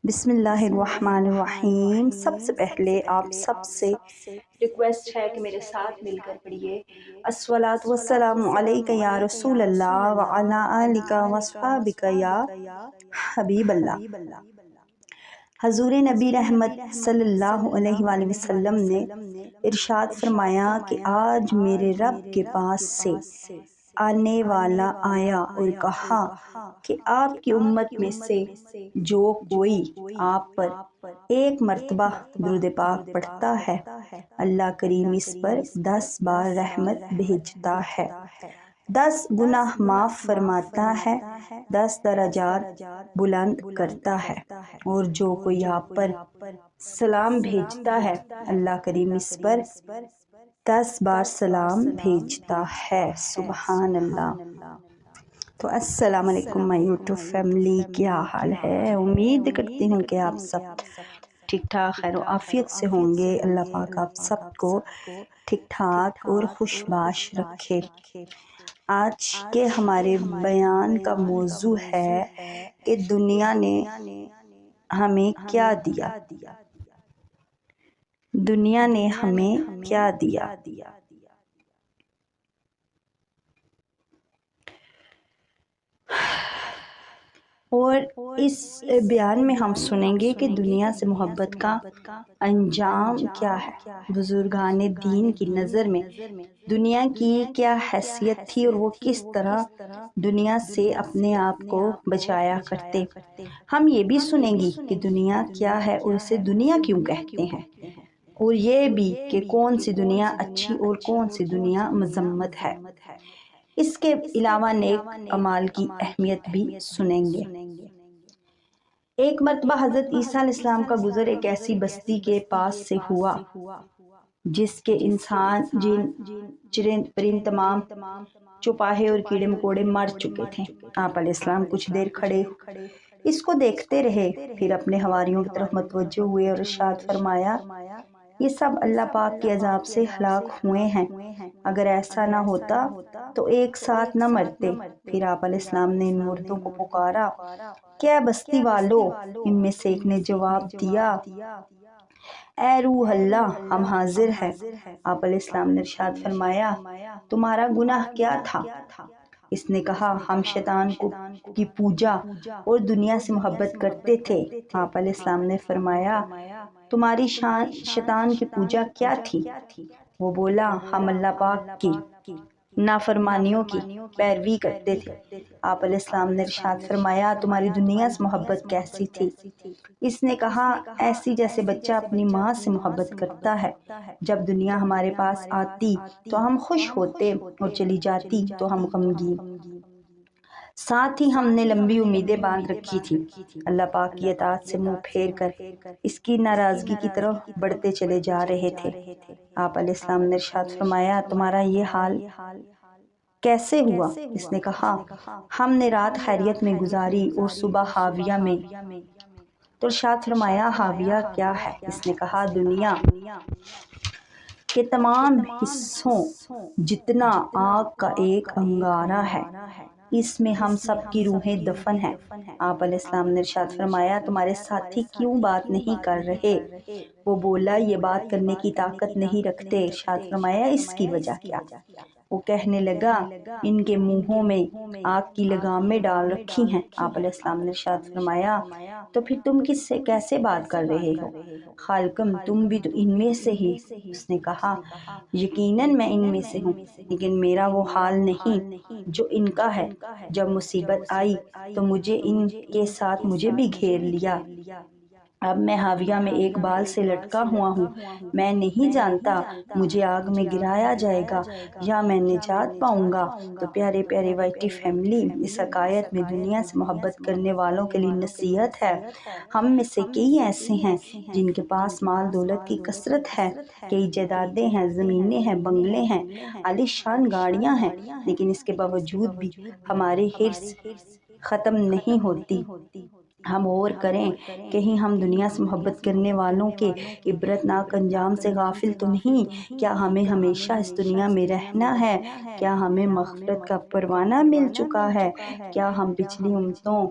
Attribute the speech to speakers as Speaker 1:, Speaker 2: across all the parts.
Speaker 1: بسم اللہ الرحمن الرحیم۔ سب سے پہلے آپ سب سے ریکویسٹ ہے کہ میرے ساتھ مل کر پڑھیے الصلاۃ والسلام علیک یا رسول اللہ وعلی آلک واصحابک یا حبیب اللہ۔ حضور نبی رحمت صلی اللہ علیہ وآلہ وسلم نے ارشاد فرمایا کہ آج میرے رب کے پاس سے آنے والا آیا اور کہا کہ آپ کی امت میں سے جو کوئی آپ پر ایک مرتبہ درود پاک پڑھتا ہے اللہ کریم اس پر 10 بار رحمت بھیجتا ہے، 10 گناہ معاف فرماتا ہے، 10 درجات بلند کرتا ہے، اور جو کوئی آپ پر سلام بھیجتا ہے اللہ کریم اس پر 10 بار سلام بھیجتا ہے۔ سبحان اللہ۔ تو السلام علیکم مائی یوٹیوب فیملی، کیا حال ہے؟ امید کرتی ہوں کہ آپ سب ٹھیک ٹھاک خیر و عافیت سے ہوں گے۔ اللہ پاک آپ سب کو ٹھیک ٹھاک اور خوش باش رکھے۔ آج کے ہمارے بیان کا موضوع ہے کہ دنیا نے ہمیں کیا دیا، دنیا نے ہمیں کیا دیا۔ اور اس بیان میں ہم سنیں گے کہ دنیا سے محبت کا انجام کیا ہے، بزرگان دین کی نظر میں دنیا کی کیا حیثیت تھی اور وہ کس طرح دنیا سے اپنے آپ کو بچایا کرتے۔ ہم یہ بھی سنیں گی کہ دنیا کیا ہے اور اسے دنیا کیوں کہتے ہیں، اور یہ بھی کہ کون سی دنیا اچھی اور کون سی دنیا مذمت ہے۔ اس کے علاوہ نیک اعمال کی اہمیت بھی سنیں گے۔ ایک مرتبہ حضرت عیسیٰ علیہ السلام کا گزر ایک ایسی بستی کے پاس سے ہوا جس کے انسان، جن، چرند پرند تمام چوپاہے اور کیڑے مکوڑے مر چکے تھے۔ آپ علیہ السلام کچھ دیر کھڑے اس کو دیکھتے رہے، پھر اپنے حواریوں کی طرف متوجہ ہوئے اور ارشاد فرمایا، یہ سب اللہ پاک کے عذاب سے ہلاک ہوئے ہیں، اگر ایسا نہ ہوتا تو ایک ساتھ نہ مرتے۔ پھر آپ علیہ السلام نے ان مردوں کو پکارا، کیا بستی والو؟ ان میں سے ایک نے جواب دیا، اے روح اللہ، ہم حاضر ہیں۔ آپ علیہ السلام نے ارشاد فرمایا، تمہارا گناہ کیا تھا؟ اس نے کہا، ہم شیطان کی پوجا اور دنیا سے محبت کرتے تھے۔ آپ علیہ السلام نے فرمایا، تمہاری شیطان کی پوجا کیا تھی؟ وہ بولا، ہم اللہ پاک کی نافرمانیوں کی پیروی کرتے تھے۔ آپ علیہ السلام نے ارشاد فرمایا، تمہاری دنیا سے محبت کیسی تھی؟ اس نے کہا، ایسی جیسے بچہ اپنی ماں سے محبت کرتا ہے۔ جب دنیا ہمارے پاس آتی تو ہم خوش ہوتے اور چلی جاتی تو ہم غمگین۔ ساتھ ہی ہم نے لمبی امیدیں باندھ رکھی تھی، اللہ پاک کی اطاعت سے منہ پھیر کر اس کی ناراضگی کی طرف بڑھتے چلے جا رہے تھے۔ آپ علیہ السلام نے ارشاد فرمایا، تمہارا یہ حال کیسے ہوا؟ اس نے کہا، ہم نے رات خیریت میں گزاری اور صبح حاویہ میں۔ تو ارشاد فرمایا، حاویہ کیا ہے؟ اس نے کہا، دنیا کے تمام حصوں جتنا آگ کا ایک انگارہ ہے، اس میں ہم سب کی روحیں دفن ہیں۔ آپ علیہ السلام نے ارشاد فرمایا، تمہارے ساتھی کیوں بات نہیں کر رہے؟ وہ بولا، یہ بات کرنے کی طاقت نہیں رکھتے۔ ارشاد فرمایا، اس کی وجہ کیا؟ وہ کہنے لگا، ان کے منہوں میں آگ کی لگامیں ڈال رکھی ہیں۔ آپ علیہ السلام نے ارشاد فرمایا، تو پھر تم کس سے کیسے بات کر رہے ہو؟ خالقم، تم بھی تو ان میں سے ہی۔ اس نے کہا، یقیناً میں ان میں سے ہوں، لیکن میرا وہ حال نہیں جو ان کا ہے۔ جب مصیبت آئی تو مجھے ان کے ساتھ مجھے بھی گھیر لیا۔ اب میں حاویہ میں ایک بال سے لٹکا ہوا ہوں، میں نہیں جانتا مجھے آگ میں گرایا جائے گا یا میں نجات پاؤں گا۔ تو پیارے پیارے وائی ٹی فیملی، اس حکایت میں دنیا سے محبت کرنے والوں کے لیے نصیحت ہے۔ ہم میں سے کئی ایسے ہیں جن کے پاس مال دولت کی کثرت ہے، کئی جائیدادیں ہیں، زمینیں ہیں، بنگلے ہیں، عالی شان گاڑیاں ہیں، لیکن اس کے باوجود بھی ہماری حرص ختم نہیں ہوتی۔ ہم غور کریں، کہیں ہم دنیا سے محبت کرنے والوں کے عبرتناک انجام سے غافل تو نہیں؟ کیا ہمیں ہمیشہ اس دنیا میں رہنا ہے؟ کیا ہمیں مغفرت کا پروانہ مل چکا ہے؟ کیا ہم پچھلی امتوں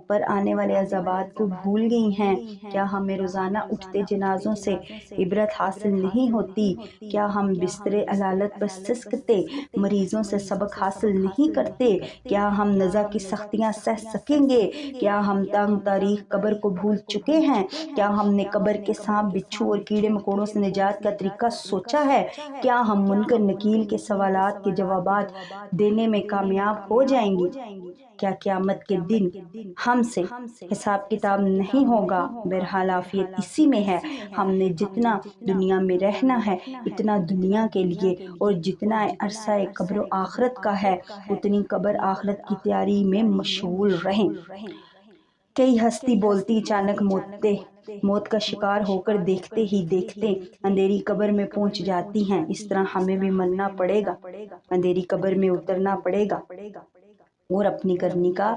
Speaker 1: پر آنے والے عذابات کو بھول گئی ہیں؟ کیا ہمیں روزانہ اٹھتے جنازوں سے عبرت حاصل نہیں ہوتی؟ کیا ہم بستر علالت پر سسکتے مریضوں سے سبق حاصل نہیں کرتے؟ کیا ہم نزا کی سختیاں سہ سکیں گے؟ کیا ہم تنگ تاریخ قبر کو بھول چکے ہیں؟ کیا ہم نے قبر کے سانپ بچھو اور کیڑے مکوڑوں سے نجات کا طریقہ سوچا ہے؟ کیا ہم منکر نکیل کے سوالات کے جوابات دینے میں کامیاب ہو جائیں گی؟ کیا قیامت کے دن ہم سے حساب کتاب نہیں ہوگا؟ بہرحال عافیت اسی میں ہے۔ ہم نے جتنا دنیا میں رہنا ہے اتنا دنیا کے لیے، اور جتنا عرصہ قبر و آخرت کا ہے اتنی قبر آخرت کی تیاری میں مشغول رہیں۔ کئی ہستی بولتی اچانک موت کا شکار ہو کر دیکھتے ہی دیکھتے اندھیری قبر میں پہنچ جاتی ہیں۔ اس طرح ہمیں بھی مرنا پڑے گا، اندھیری قبر میں اترنا پڑے گا اور اپنی کرنی کا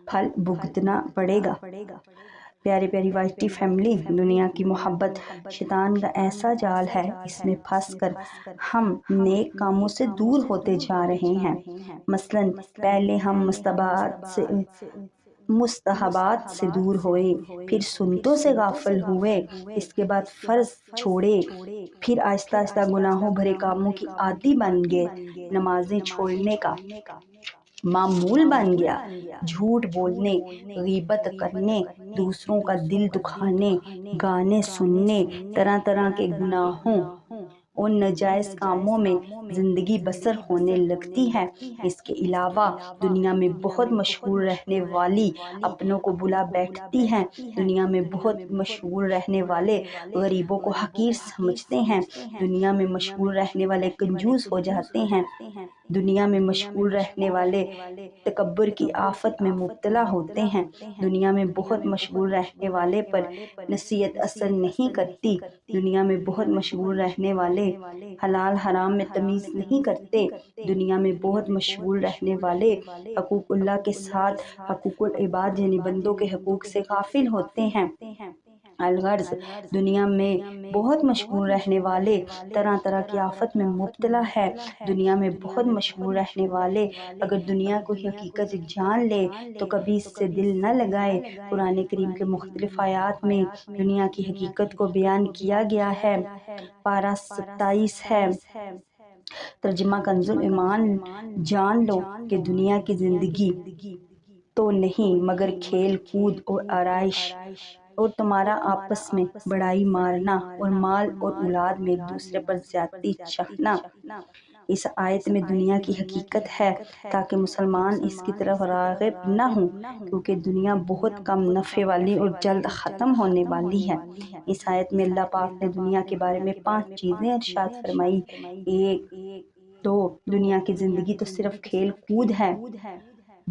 Speaker 1: پھل بھگتنا پڑے گا۔ پیاری پیاری وائی ٹی فیملی، دنیا کی محبت شیطان کا ایسا جال ہے، اس میں پھنس کر ہم نیک کاموں سے دور ہوتے جا رہے ہیں۔ مثلاً پہلے ہم مستحبات سے دور ہوئے، پھر سنتوں سے غافل ہوئے، اس کے بعد فرض چھوڑے، پھر آہستہ آہستہ گناہوں بھرے کاموں کی عادی بن گئے، نمازیں چھوڑنے کا معمول بن گیا، جھوٹ بولنے، غیبت کرنے، دوسروں کا دل دکھانے، گانے سننے، طرح طرح کے گناہوں اور ناجائز کاموں میں زندگی بسر ہونے لگتی ہے۔ اس کے علاوہ دنیا میں بہت مشغول رہنے والی اپنوں کو بلا بیٹھتی ہیں، دنیا میں بہت مشغول رہنے والے غریبوں کو حقیر سمجھتے ہیں، دنیا میں مشغول رہنے والے کنجوس ہو جاتے ہیں، دنیا میں مشغول رہنے والے تکبر کی آفت میں مبتلا ہوتے ہیں، دنیا میں بہت مشغول رہنے والے پر نصیحت اثر نہیں کرتی، دنیا میں بہت مشغول رہنے والے حلال حرام میں تمیز نہیں کرتے، دنیا میں بہت مشغول رہنے والے حقوق اللہ کے ساتھ حقوق العباد یعنی بندوں کے حقوق سے غافل ہوتے ہیں۔ الغرض دنیا میں بہت مشغول رہنے والے طرح طرح کی آفت میں مبتلا ہے، دنیا میں بہت مشغول رہنے والے اگر دنیا کو حقیقت جان لے تو کبھی اس سے دل نہ لگائے۔ قرآن کریم کے مختلف آیات میں دنیا کی حقیقت کو بیان کیا گیا ہے۔ پارہ 27 ہے۔ ترجمہ کنز ایمان، جان لو کہ دنیا کی زندگی تو نہیں مگر کھیل کود اور آرائش، اور تمہارا آپس میں بڑائی مارنا اور مال اور اولاد میں ایک دوسرے پر زیادتی چاہنا۔ اس آیت میں دنیا کی حقیقت ہے تاکہ مسلمان اس کی طرف راغب نہ ہوں، کیونکہ دنیا بہت کم نفع والی اور جلد ختم ہونے والی ہے۔ اس آیت میں اللہ پاک نے دنیا کے بارے میں 5 چیزیں ارشاد فرمائی۔ 1، 2، دنیا کی زندگی تو صرف کھیل کود ہے،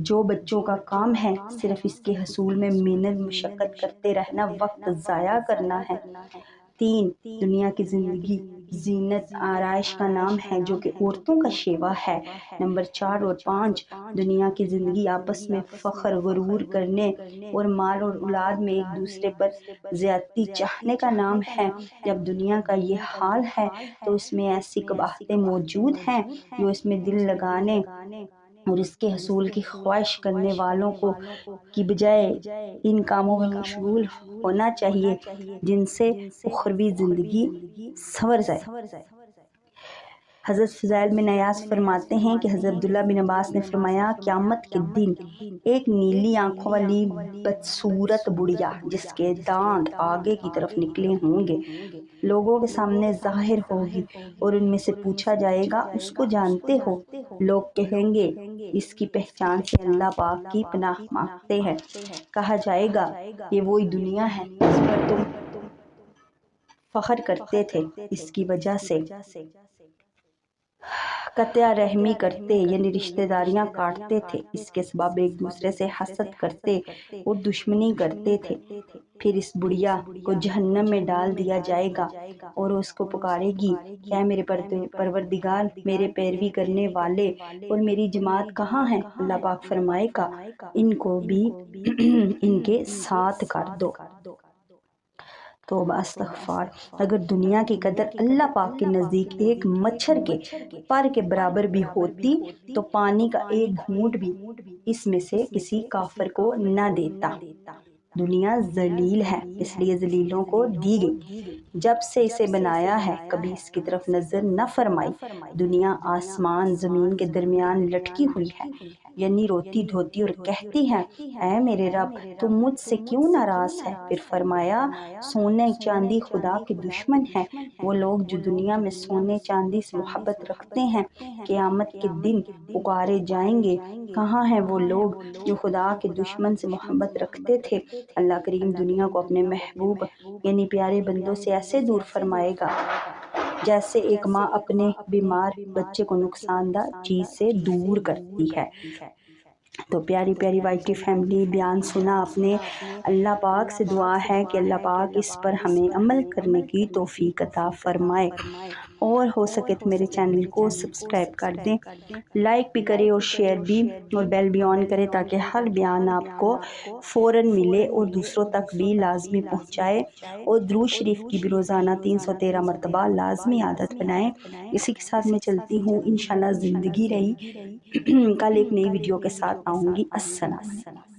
Speaker 1: جو بچوں کا کام ہے صرف اس کے حصول میں محنت مشقت کرتے رہنا، وقت ضائع کرنا ہے۔ 3، دنیا کی زندگی زینت آرائش کا نام ہے جو کہ عورتوں کا شیوا ہے۔ نمبر 4 اور 5، دنیا کی زندگی آپس میں فخر غرور کرنے اور مال اور اولاد میں ایک دوسرے پر زیادتی چاہنے کا نام ہے۔ جب دنیا کا یہ حال ہے تو اس میں ایسی قباحتیں موجود ہیں جو اس میں دل لگانے اور اس کے حصول کی خواہش کرنے والوں کو کی بجائے ان کاموں میں مشغول ہونا چاہیے جن سے اخروی زندگی سنور جائے۔ حضرت فضیل بن عیاض فرماتے ہیں کہ حضرت عبداللہ بن عباس نے فرمایا، قیامت کے دن ایک نیلی آنکھوں والی بدصورت بڑھیا جس کے دانت آگے کی طرف نکلے ہوں گے لوگوں کے سامنے ظاہر ہوگی، اور ان میں سے پوچھا جائے گا اس کو جانتے ہو؟ لوگ کہیں گے اس کی پہچان سے اللہ پاک کی پناہ مانگتے ہیں۔ کہا جائے گا یہ وہی دنیا ہے جس پر تم فخر کرتے تھے، اس کی وجہ سے قطع رحمی کرتے یعنی رشتہ داریاں کاٹتے تھے، اس کے سبب ایک دوسرے سے حسد کرتے اور دشمنی کرتے تھے۔ پھر اس بڑھیا کو جہنم میں ڈال دیا جائے گا اور اس کو پکارے گی، اے میرے پروردگار، میرے پیروی کرنے والے اور میری جماعت کہاں ہیں؟ اللہ پاک فرمائے گا ان کو بھی ان کے ساتھ کر دو۔ توبہ استغفار، اگر دنیا کی قدر اللہ پاک کے نزدیک ایک مچھر کے پر کے برابر بھی ہوتی تو پانی کا ایک گھونٹ بھی اس میں سے کسی کافر کو نہ دیتا۔ دنیا ذلیل ہے، اس لیے ذلیلوں کو دی گئی۔ جب سے اسے بنایا ہے کبھی اس کی طرف نظر نہ فرمائی۔ دنیا آسمان زمین کے درمیان لٹکی ہوئی ہے، یعنی روتی دھوتی اور کہتی ہے اے میرے رب تو مجھ سے کیوں ناراض ہے؟ پھر فرمایا سونے چاندی خدا کے دشمن ہیں، وہ لوگ جو دنیا میں سونے چاندی سے محبت رکھتے ہیں قیامت کے دن پکارے جائیں گے کہاں ہیں وہ لوگ جو خدا کے دشمن سے محبت رکھتے تھے؟ اللہ کریم دنیا کو اپنے محبوب یعنی پیارے بندوں سے ایسے دور فرمائے گا جیسے ایک ماں اپنے بیمار بچے کو نقصان دہ چیز سے دور کرتی ہے۔ تو پیاری پیاری وائی ٹی فیملی بیان سنا اپنے، اللہ پاک سے دعا ہے کہ اللہ پاک اس پر ہمیں عمل کرنے کی توفیق عطا فرمائے، اور ہو سکے تو میرے چینل کو سبسکرائب کر دیں، لائک بھی کرے اور شیئر بھی، اور بیل بھی آن کرے تاکہ ہر بیان آپ کو فوراً ملے اور دوسروں تک بھی لازمی پہنچائے، اور درود شریف کی بھی روزانہ 313 مرتبہ لازمی عادت بنائیں۔ اسی کے ساتھ میں چلتی ہوں، انشاءاللہ زندگی رہی کل ایک نئی ویڈیو کے ساتھ آؤں گی۔ السلام۔